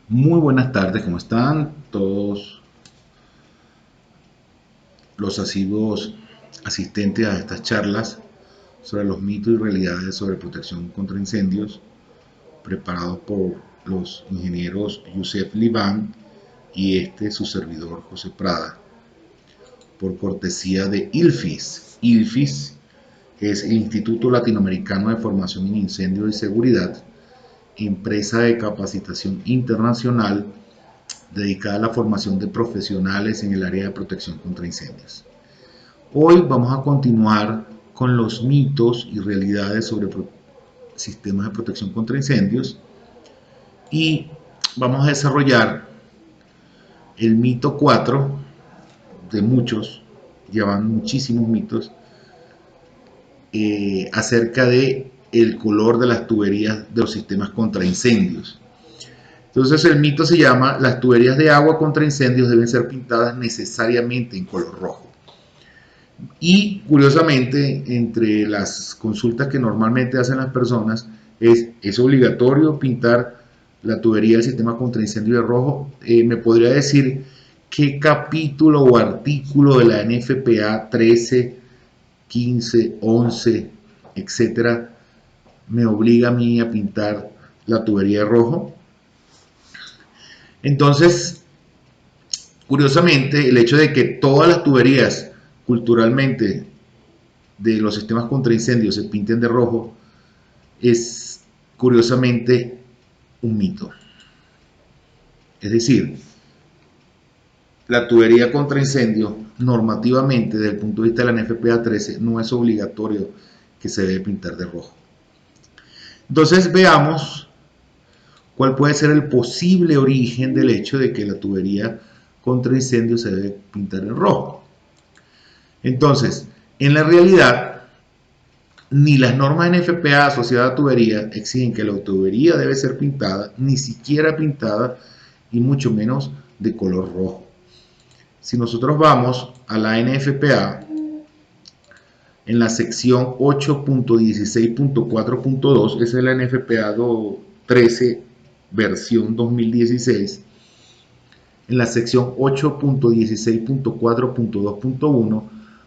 Muy buenas tardes, ¿cómo están todos los asiduos asistentes a estas charlas sobre los mitos y realidades sobre protección contra incendios, preparados por los ingenieros Yusef Liban y su servidor José Prada, por cortesía de ILFIS. ILFIS es el Instituto Latinoamericano de Formación en Incendios y Seguridad, empresa de capacitación internacional dedicada a la formación de profesionales en el área de protección contra incendios. Hoy vamos a continuar con los mitos y realidades sobre sistemas de protección contra incendios y vamos a desarrollar el mito 4 de muchos, llevan muchísimos mitos acerca de el color de las tuberías de los sistemas contra incendios. Entonces el mito se llama: las tuberías de agua contra incendios deben ser pintadas necesariamente en color rojo. Y curiosamente, entre las consultas que normalmente hacen las personas ¿es obligatorio pintar la tubería del sistema contra incendio de rojo? ¿Me podría decir qué capítulo o artículo de la NFPA 13, 15, 11, etcétera, me obliga a mí a pintar la tubería de rojo? Entonces, curiosamente, el hecho de que todas las tuberías culturalmente de los sistemas contra incendios se pinten de rojo es curiosamente un mito. Es decir, la tubería contra incendio normativamente desde el punto de vista de la NFPA 13 no es obligatorio que se debe pintar de rojo. Entonces veamos cuál puede ser el posible origen del hecho de que la tubería contra incendio se debe pintar en rojo. Entonces, en la realidad, ni las normas NFPA asociadas a tubería exigen que la tubería debe ser pintada, ni siquiera pintada, y mucho menos de color rojo. Si nosotros vamos a la NFPA, en la sección 8.16.4.2, esa es la NFPA 13 versión 2016, en la sección 8.16.4.2.1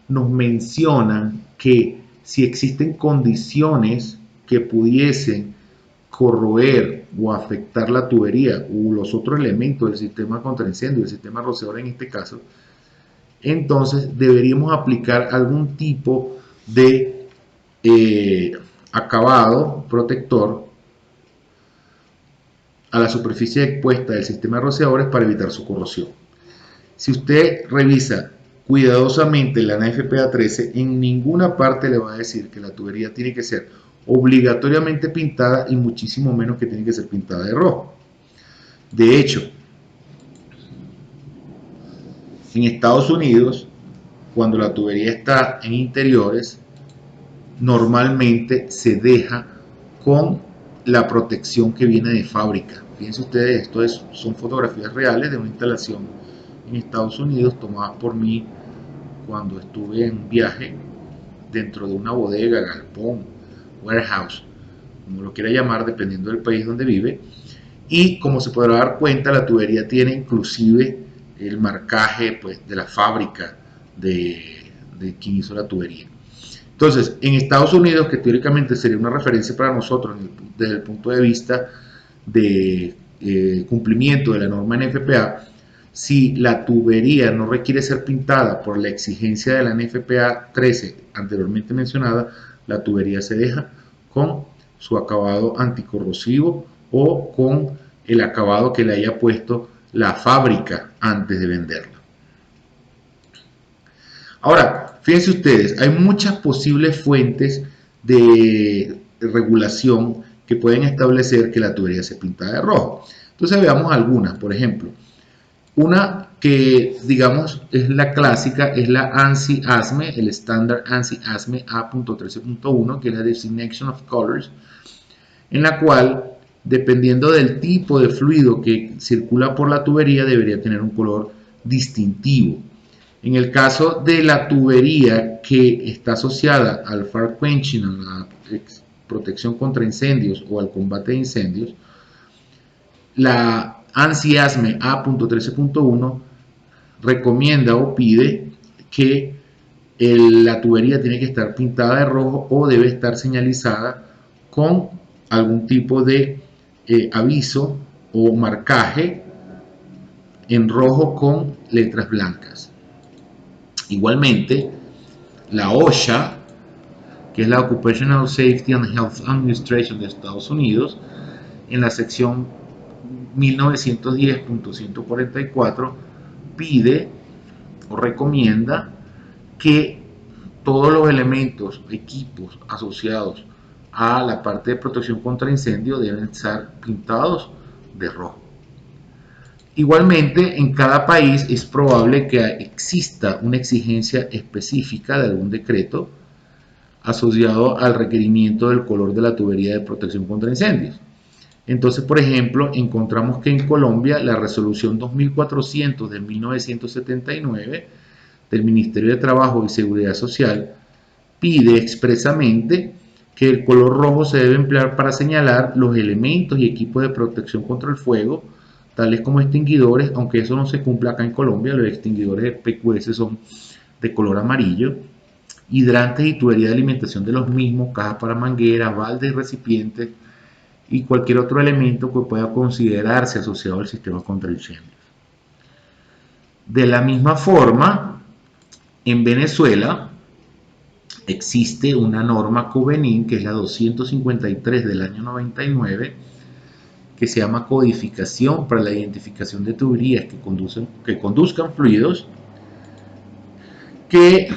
nos mencionan que si existen condiciones que pudiesen corroer o afectar la tubería u los otros elementos del sistema contra incendio, el sistema rociador en este caso, entonces deberíamos aplicar algún tipo de acabado protector a la superficie expuesta del sistema de rociadores para evitar su corrosión. Si usted revisa cuidadosamente la NFPA 13, en ninguna parte le va a decir que la tubería tiene que ser obligatoriamente pintada y muchísimo menos que tiene que ser pintada de rojo. De hecho, en Estados Unidos, cuando la tubería está en interiores, normalmente se deja con la protección que viene de fábrica. Fíjense ustedes, son fotografías reales de una instalación en Estados Unidos tomadas por mí cuando estuve en viaje dentro de una bodega, galpón, warehouse, como lo quiera llamar, dependiendo del país donde vive. Y como se podrá dar cuenta, la tubería tiene inclusive el marcaje, pues, de la fábrica de quien hizo la tubería. Entonces, en Estados Unidos, que teóricamente sería una referencia para nosotros desde el punto de vista de cumplimiento de la norma NFPA, si la tubería no requiere ser pintada por la exigencia de la NFPA 13 anteriormente mencionada, la tubería se deja con su acabado anticorrosivo o con el acabado que le haya puesto la fábrica antes de venderla. Ahora, fíjense ustedes, hay muchas posibles fuentes de regulación que pueden establecer que la tubería se pinta de rojo. Entonces veamos algunas. Por ejemplo, una que digamos es la clásica es la ANSI-ASME, el estándar ANSI-ASME A.13.1, que es la Designation of Colors, en la cual, dependiendo del tipo de fluido que circula por la tubería, debería tener un color distintivo. En el caso de la tubería que está asociada al fire quenching, a la protección contra incendios o al combate de incendios, la ANSI ASME A.13.1 recomienda o pide que la tubería tiene que estar pintada de rojo o debe estar señalizada con algún tipo de aviso o marcaje en rojo con letras blancas. Igualmente, la OSHA, que es la Occupational Safety and Health Administration de Estados Unidos, en la sección 1910.144 pide o recomienda que todos los elementos, equipos asociados a la parte de protección contra incendio deben estar pintados de rojo. Igualmente, en cada país es probable que exista una exigencia específica de algún decreto asociado al requerimiento del color de la tubería de protección contra incendios. Entonces, por ejemplo, encontramos que en Colombia la resolución 2400 de 1979 del Ministerio de Trabajo y Seguridad Social pide expresamente que el color rojo se debe emplear para señalar los elementos y equipos de protección contra el fuego, tales como extinguidores, aunque eso no se cumple acá en Colombia, los extinguidores de PQS son de color amarillo, hidrantes y tubería de alimentación de los mismos, cajas para mangueras, baldes y recipientes, y cualquier otro elemento que pueda considerarse asociado al sistema contra incendios. De la misma forma, en Venezuela existe una norma Covenin, que es la 253 del año 99, que se llama Codificación para la Identificación de Tuberías que conduzcan fluidos, que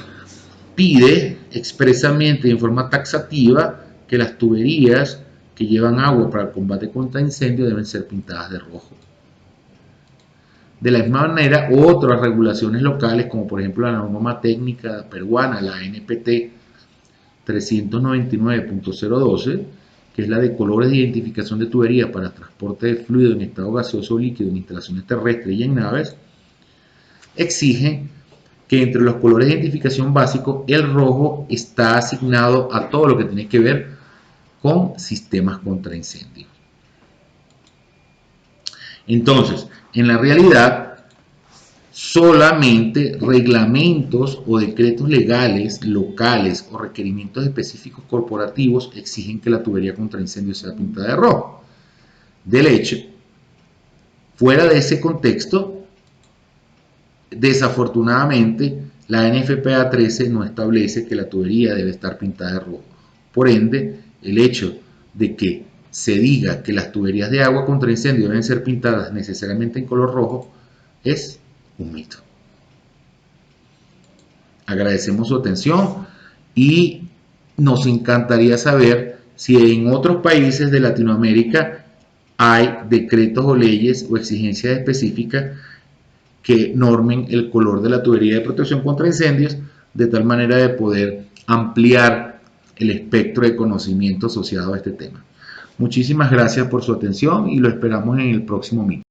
pide expresamente en forma taxativa que las tuberías que llevan agua para el combate contra incendios deben ser pintadas de rojo. De la misma manera, otras regulaciones locales, como por ejemplo la norma técnica peruana, la NPT 399.012, que es la de colores de identificación de tubería para transporte de fluido en estado gaseoso o líquido en instalaciones terrestres y en naves, exige que entre los colores de identificación básicos, el rojo está asignado a todo lo que tiene que ver con sistemas contra incendios. Entonces, en la realidad, solamente reglamentos o decretos legales, locales o requerimientos específicos corporativos exigen que la tubería contra incendios sea pintada de rojo. Del hecho, fuera de ese contexto, desafortunadamente, la NFPA 13 no establece que la tubería debe estar pintada de rojo. Por ende, el hecho de que se diga que las tuberías de agua contra incendio deben ser pintadas necesariamente en color rojo es un mito. Agradecemos su atención y nos encantaría saber si en otros países de Latinoamérica hay decretos o leyes o exigencias específicas que normen el color de la tubería de protección contra incendios de tal manera de poder ampliar el espectro de conocimiento asociado a este tema. Muchísimas gracias por su atención y lo esperamos en el próximo meeting.